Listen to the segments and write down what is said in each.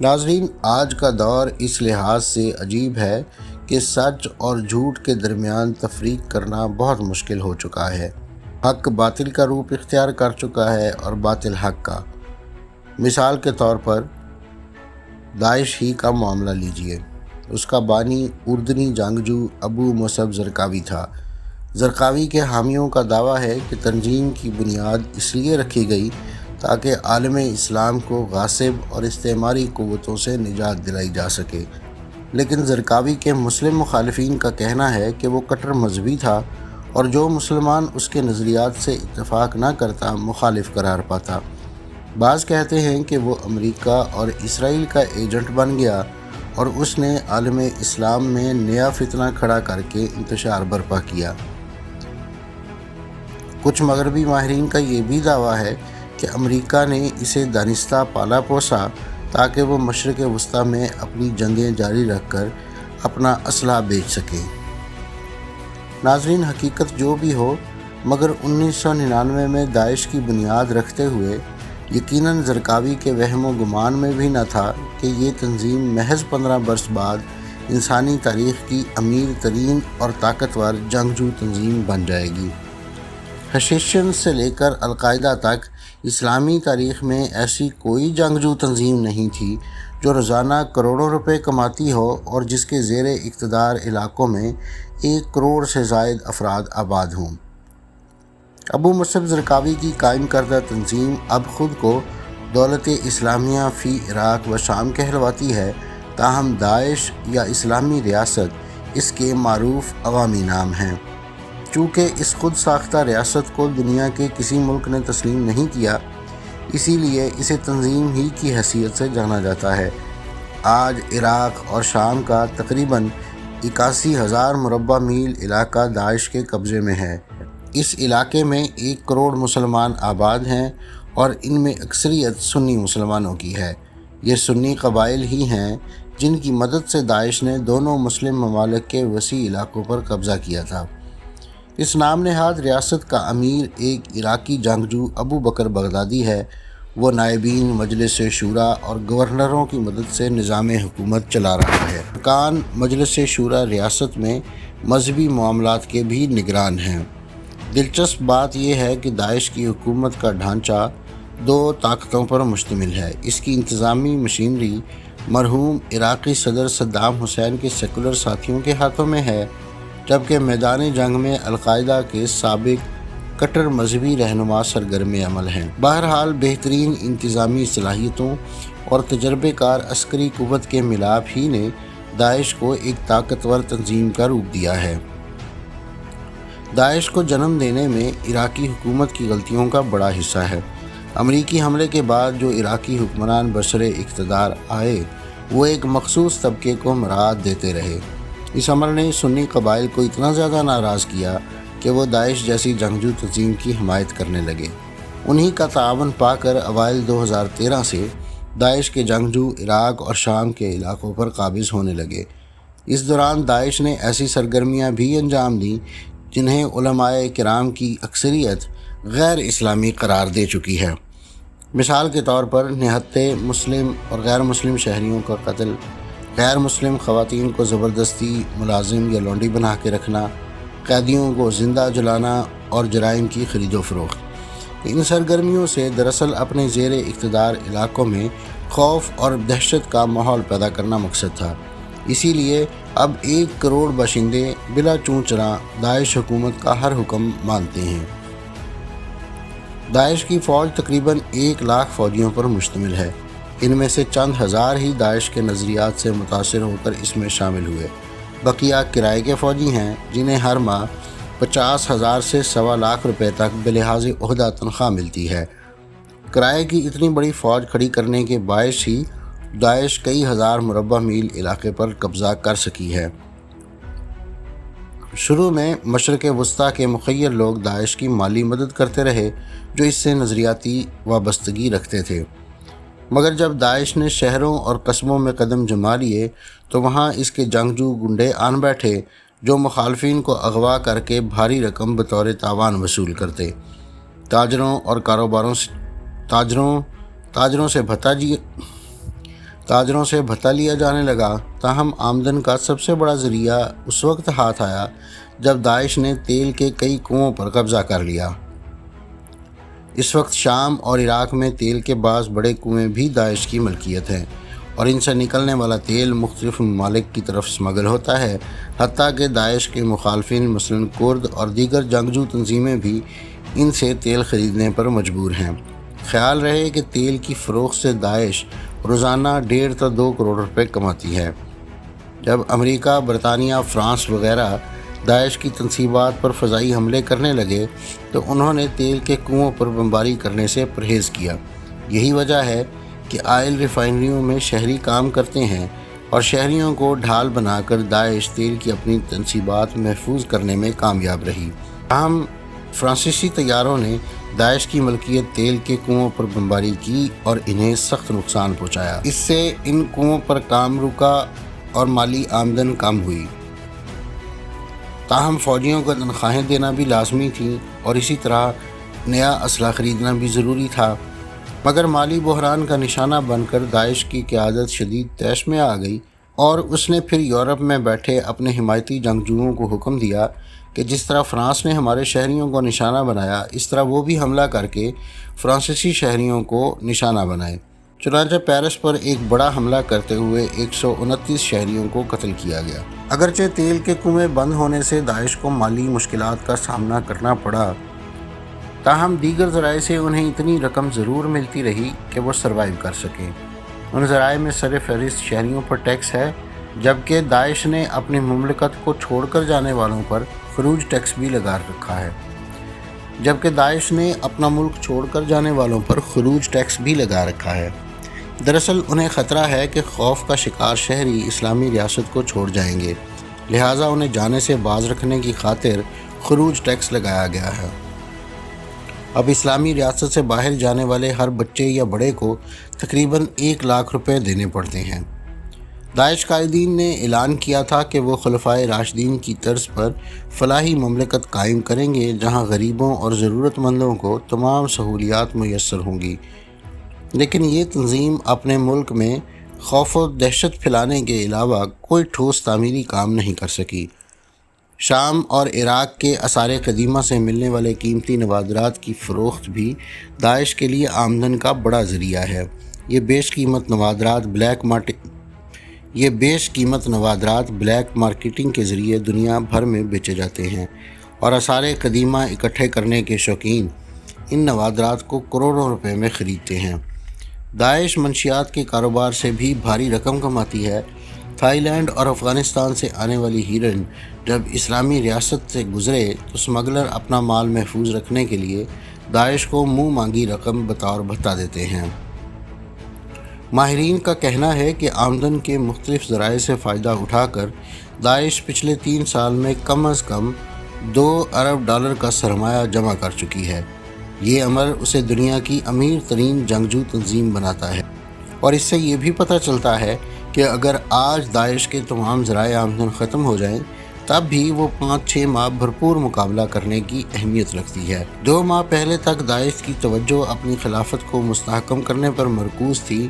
ناظرین، آج کا دور اس لحاظ سے عجیب ہے کہ سچ اور جھوٹ کے درمیان تفریق کرنا بہت مشکل ہو چکا ہے۔ حق باطل کا روپ اختیار کر چکا ہے اور باطل حق کا۔ مثال کے طور پر داعش ہی کا معاملہ لیجئے۔ اس کا بانی اردنی جنگجو ابو مصعب زرقاوی تھا۔ زرقاوی کے حامیوں کا دعویٰ ہے کہ تنظیم کی بنیاد اس لیے رکھی گئی تاکہ عالم اسلام کو غاصب اور استعماری قوتوں سے نجات دلائی جا سکے، لیکن زرقاوی کے مسلم مخالفین کا کہنا ہے کہ وہ کٹر مذہبی تھا اور جو مسلمان اس کے نظریات سے اتفاق نہ کرتا مخالف قرار پاتا۔ بعض کہتے ہیں کہ وہ امریکہ اور اسرائیل کا ایجنٹ بن گیا اور اس نے عالم اسلام میں نیا فتنہ کھڑا کر کے انتشار برپا کیا۔ کچھ مغربی ماہرین کا یہ بھی دعویٰ ہے کہ امریکہ نے اسے دانستہ پالا پوسا تاکہ وہ مشرق وسطیٰ میں اپنی جنگیں جاری رکھ کر اپنا اسلحہ بیچ سکے۔ ناظرین، حقیقت جو بھی ہو، مگر 1999 میں داعش کی بنیاد رکھتے ہوئے یقیناً زرقاوی کے وہم و گمان میں بھی نہ تھا کہ یہ تنظیم محض 15 برس بعد انسانی تاریخ کی امیر ترین اور طاقتور جنگجو تنظیم بن جائے گی۔ حشیشن سے لے کر القاعدہ تک اسلامی تاریخ میں ایسی کوئی جنگجو تنظیم نہیں تھی جو روزانہ کروڑوں روپے کماتی ہو اور جس کے زیر اقتدار علاقوں میں 1 کروڑ سے زائد افراد آباد ہوں۔ ابو مصعب زرقاوی کی قائم کردہ تنظیم اب خود کو دولت اسلامیہ فی عراق و شام کہلواتی ہے، تاہم داعش یا اسلامی ریاست اس کے معروف عوامی نام ہیں۔ چونکہ اس خود ساختہ ریاست کو دنیا کے کسی ملک نے تسلیم نہیں کیا، اسی لیے اسے تنظیم ہی کی حیثیت سے جانا جاتا ہے۔ آج عراق اور شام کا تقریباً 81,000 مربع میل علاقہ داعش کے قبضے میں ہے۔ اس علاقے میں 1 کروڑ مسلمان آباد ہیں اور ان میں اکثریت سنی مسلمانوں کی ہے۔ یہ سنی قبائل ہی ہیں جن کی مدد سے داعش نے دونوں مسلم ممالک کے وسیع علاقوں پر قبضہ کیا تھا۔ اس نام نہاد ریاست کا امیر ایک عراقی جنگجو ابو بکر بغدادی ہے۔ وہ نائبین، مجلس شورا اور گورنروں کی مدد سے نظام حکومت چلا رہا ہے۔ ارکان مجلس شورا ریاست میں مذہبی معاملات کے بھی نگران ہیں۔ دلچسپ بات یہ ہے کہ داعش کی حکومت کا ڈھانچہ 2 طاقتوں پر مشتمل ہے۔ اس کی انتظامی مشینری مرحوم عراقی صدر صدام حسین کے سیکولر ساتھیوں کے ہاتھوں میں ہے، جبکہ میدان جنگ میں القاعدہ کے سابق کٹر مذہبی رہنما سرگرم عمل ہیں۔ بہرحال بہترین انتظامی صلاحیتوں اور تجربے کار عسکری قوت کے ملاپ ہی نے داعش کو ایک طاقتور تنظیم کا روپ دیا ہے۔ داعش کو جنم دینے میں عراقی حکومت کی غلطیوں کا بڑا حصہ ہے۔ امریکی حملے کے بعد جو عراقی حکمران برسر اقتدار آئے، وہ ایک مخصوص طبقے کو مراعات دیتے رہے۔ اس عمل نے سنی قبائل کو اتنا زیادہ ناراض کیا کہ وہ داعش جیسی جنگجو تنظیم کی حمایت کرنے لگے۔ انہی کا تعاون پا کر اوائل 2013 سے داعش کے جنگجو عراق اور شام کے علاقوں پر قابض ہونے لگے۔ اس دوران داعش نے ایسی سرگرمیاں بھی انجام دیں جنہیں علماء کرام کی اکثریت غیر اسلامی قرار دے چکی ہے۔ مثال کے طور پر نہتے مسلم اور غیر مسلم شہریوں کا قتل، غیر مسلم خواتین کو زبردستی ملازم یا لونڈی بنا کے رکھنا، قیدیوں کو زندہ جلانا اور جرائم کی خرید و فروخت۔ ان سرگرمیوں سے دراصل اپنے زیر اقتدار علاقوں میں خوف اور دہشت کا ماحول پیدا کرنا مقصد تھا۔ اسی لیے اب 1 کروڑ باشندے بلا چوں چراں داعش حکومت کا ہر حکم مانتے ہیں۔ داعش کی فوج تقریباً 1 لاکھ فوجیوں پر مشتمل ہے۔ ان میں سے چند ہزار ہی داعش کے نظریات سے متاثر ہو کر اس میں شامل ہوئے۔ بقیہ کرائے کے فوجی ہیں جنہیں ہر ماہ 50,000 سے 1.25 روپے تک بلحاظ عہدہ تنخواہ ملتی ہے۔ کرائے کی اتنی بڑی فوج کھڑی کرنے کے باعث ہی داعش کئی ہزار مربع میل علاقے پر قبضہ کر سکی ہے۔ شروع میں مشرق وسطیٰ کے مخیر لوگ داعش کی مالی مدد کرتے رہے جو اس سے نظریاتی وابستگی رکھتے تھے، مگر جب داعش نے شہروں اور قصبوں میں قدم جما لیے تو وہاں اس کے جنگجو گنڈے آن بیٹھے جو مخالفین کو اغوا کر کے بھاری رقم بطور تاوان وصول کرتے، تاجروں سے تاجروں سے بھتہ لیا جانے لگا، تاہم آمدن کا سب سے بڑا ذریعہ اس وقت ہاتھ آیا جب داعش نے تیل کے کئی کنوؤں پر قبضہ کر لیا۔ اس وقت شام اور عراق میں تیل کے بعض بڑے کنویں بھی داعش کی ملکیت ہیں، اور ان سے نکلنے والا تیل مختلف ممالک کی طرف اسمگل ہوتا ہے، حتیٰ کہ داعش کے مخالفین مثلاً کرد اور دیگر جنگجو تنظیمیں بھی ان سے تیل خریدنے پر مجبور ہیں۔ خیال رہے کہ تیل کی فروخت سے داعش روزانہ 1.5 تا 2 کروڑ روپے کماتی ہے۔ جب امریکہ، برطانیہ، فرانس وغیرہ داعش کی تنصیبات پر فضائی حملے کرنے لگے تو انہوں نے تیل کے کنوؤں پر بمباری کرنے سے پرہیز کیا۔ یہی وجہ ہے کہ آئل ریفائنریوں میں شہری کام کرتے ہیں، اور شہریوں کو ڈھال بنا کر داعش تیل کی اپنی تنصیبات محفوظ کرنے میں کامیاب رہی۔ تاہم فرانسیسی طیاروں نے داعش کی ملکیت تیل کے کنوؤں پر بمباری کی اور انہیں سخت نقصان پہنچایا۔ اس سے ان کنوؤں پر کام رکا اور مالی آمدن کم ہوئی۔ تاہم فوجیوں کو تنخواہیں دینا بھی لازمی تھیں، اور اسی طرح نیا اسلحہ خریدنا بھی ضروری تھا۔ مگر مالی بحران کا نشانہ بن کر داعش کی قیادت شدید طیش میں آ گئی، اور اس نے پھر یورپ میں بیٹھے اپنے حمایتی جنگجوؤں کو حکم دیا کہ جس طرح فرانس نے ہمارے شہریوں کو نشانہ بنایا، اس طرح وہ بھی حملہ کر کے فرانسیسی شہریوں کو نشانہ بنائے۔ چنانچہ پیرس پر ایک بڑا حملہ کرتے ہوئے 129 شہریوں کو قتل کیا گیا۔ اگرچہ تیل کے کنویں بند ہونے سے داعش کو مالی مشکلات کا سامنا کرنا پڑا، تاہم دیگر ذرائع سے انہیں اتنی رقم ضرور ملتی رہی کہ وہ سروائیو کر سکیں۔ ان ذرائع میں سر فہرست شہریوں پر ٹیکس ہے، جبکہ داعش نے اپنی مملکت کو چھوڑ کر جانے والوں پر خروج ٹیکس بھی لگا رکھا ہے۔ دراصل انہیں خطرہ ہے کہ خوف کا شکار شہری اسلامی ریاست کو چھوڑ جائیں گے، لہٰذا انہیں جانے سے باز رکھنے کی خاطر خروج ٹیکس لگایا گیا ہے۔ اب اسلامی ریاست سے باہر جانے والے ہر بچے یا بڑے کو تقریباً 1 لاکھ روپے دینے پڑتے ہیں۔ داعش قائدین نے اعلان کیا تھا کہ وہ خلفائے راشدین کی طرز پر فلاحی مملکت قائم کریں گے، جہاں غریبوں اور ضرورت مندوں کو تمام سہولیات میسر ہوں گی، لیکن یہ تنظیم اپنے ملک میں خوف و دہشت پھیلانے کے علاوہ کوئی ٹھوس تعمیری کام نہیں کر سکی۔ شام اور عراق کے آثار قدیمہ سے ملنے والے قیمتی نوادرات کی فروخت بھی داعش کے لیے آمدن کا بڑا ذریعہ ہے۔ یہ بیش قیمت نوادرات بلیک مارکیٹنگ کے ذریعے دنیا بھر میں بیچے جاتے ہیں، اور آثار قدیمہ اکٹھے کرنے کے شوقین ان نوادرات کو کروڑوں روپے میں خریدتے ہیں۔ داعش منشیات کے کاروبار سے بھی بھاری رقم کماتی ہے۔ تھائی لینڈ اور افغانستان سے آنے والی ہیروئن جب اسلامی ریاست سے گزرے تو اسمگلر اپنا مال محفوظ رکھنے کے لیے داعش کو منہ مانگی رقم بطور بھتہ دیتے ہیں۔ ماہرین کا کہنا ہے کہ آمدن کے مختلف ذرائع سے فائدہ اٹھا کر داعش پچھلے 3 سال میں کم از کم $2 ارب کا سرمایہ جمع کر چکی ہے۔ یہ عمل اسے دنیا کی امیر ترین جنگجو تنظیم بناتا ہے، اور اس سے یہ بھی پتہ چلتا ہے کہ اگر آج داعش کے تمام ذرائع آمدن ختم ہو جائیں تب بھی وہ 5-6 ماہ بھرپور مقابلہ کرنے کی اہمیت رکھتی ہے۔ 2 ماہ پہلے تک داعش کی توجہ اپنی خلافت کو مستحکم کرنے پر مرکوز تھی،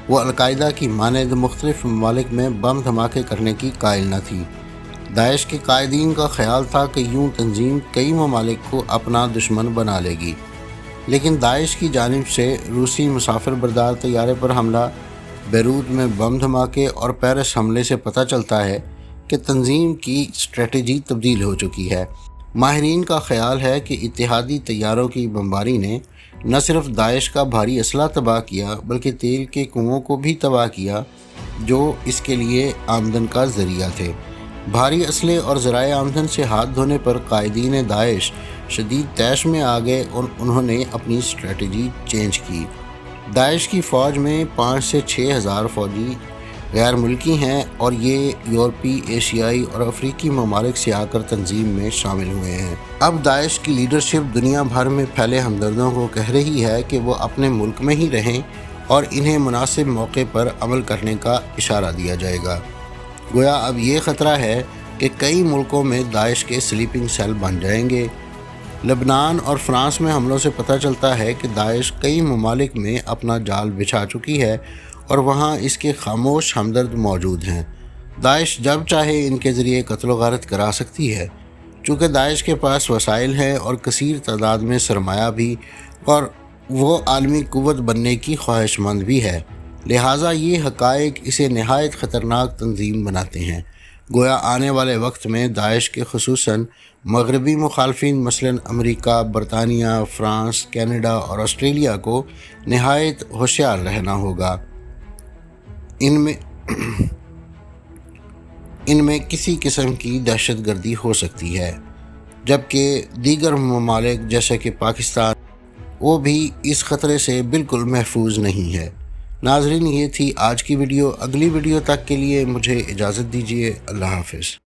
وہ القاعدہ کی مانند مختلف ممالک میں بم دھماکے کرنے کی قائل نہ تھی۔ داعش کے قائدین کا خیال تھا کہ یوں تنظیم کئی ممالک کو اپنا دشمن بنا لے گی، لیکن داعش کی جانب سے روسی مسافر بردار طیارے پر حملہ، بیروت میں بم دھماکے اور پیرس حملے سے پتہ چلتا ہے کہ تنظیم کی اسٹریٹجی تبدیل ہو چکی ہے۔ ماہرین کا خیال ہے کہ اتحادی طیاروں کی بمباری نے نہ صرف داعش کا بھاری اسلحہ تباہ کیا بلکہ تیل کے کنوؤں کو بھی تباہ کیا، جو اس کے لیے آمدن کا ذریعہ تھے۔ بھاری اسلحے اور ذرائع آمدن سے ہاتھ دھونے پر قائدین داعش شدید طیش میں آ گئے اور انہوں نے اپنی اسٹریٹجی چینج کی۔ داعش کی فوج میں 5 سے 6 ہزار فوجی غیر ملکی ہیں، اور یہ یورپی، ایشیائی اور افریقی ممالک سے آ کر تنظیم میں شامل ہوئے ہیں۔ اب داعش کی لیڈرشپ دنیا بھر میں پھیلے ہمدردوں کو کہہ رہی ہے کہ وہ اپنے ملک میں ہی رہیں، اور انہیں مناسب موقع پر عمل کرنے کا اشارہ دیا جائے گا۔ گویا اب یہ خطرہ ہے کہ کئی ملکوں میں داعش کے سلیپنگ سیل بن جائیں گے۔ لبنان اور فرانس میں حملوں سے پتہ چلتا ہے کہ داعش کئی ممالک میں اپنا جال بچھا چکی ہے، اور وہاں اس کے خاموش ہمدرد موجود ہیں۔ داعش جب چاہے ان کے ذریعے قتل و غارت کرا سکتی ہے۔ چونکہ داعش کے پاس وسائل ہے اور کثیر تعداد میں سرمایہ بھی، اور وہ عالمی قوت بننے کی خواہش مند بھی ہے، لہٰذا یہ حقائق اسے نہایت خطرناک تنظیم بناتے ہیں۔ گویا آنے والے وقت میں داعش کے خصوصاً مغربی مخالفین مثلاً امریکہ، برطانیہ، فرانس، کینیڈا اور آسٹریلیا کو نہایت ہوشیار رہنا ہوگا۔ ان میں کسی قسم کی دہشت گردی ہو سکتی ہے، جبکہ دیگر ممالک جیسے کہ پاکستان، وہ بھی اس خطرے سے بالکل محفوظ نہیں ہے۔ ناظرین، یہ تھی آج کی ویڈیو۔ اگلی ویڈیو تک کے لیے مجھے اجازت دیجیے۔ اللہ حافظ۔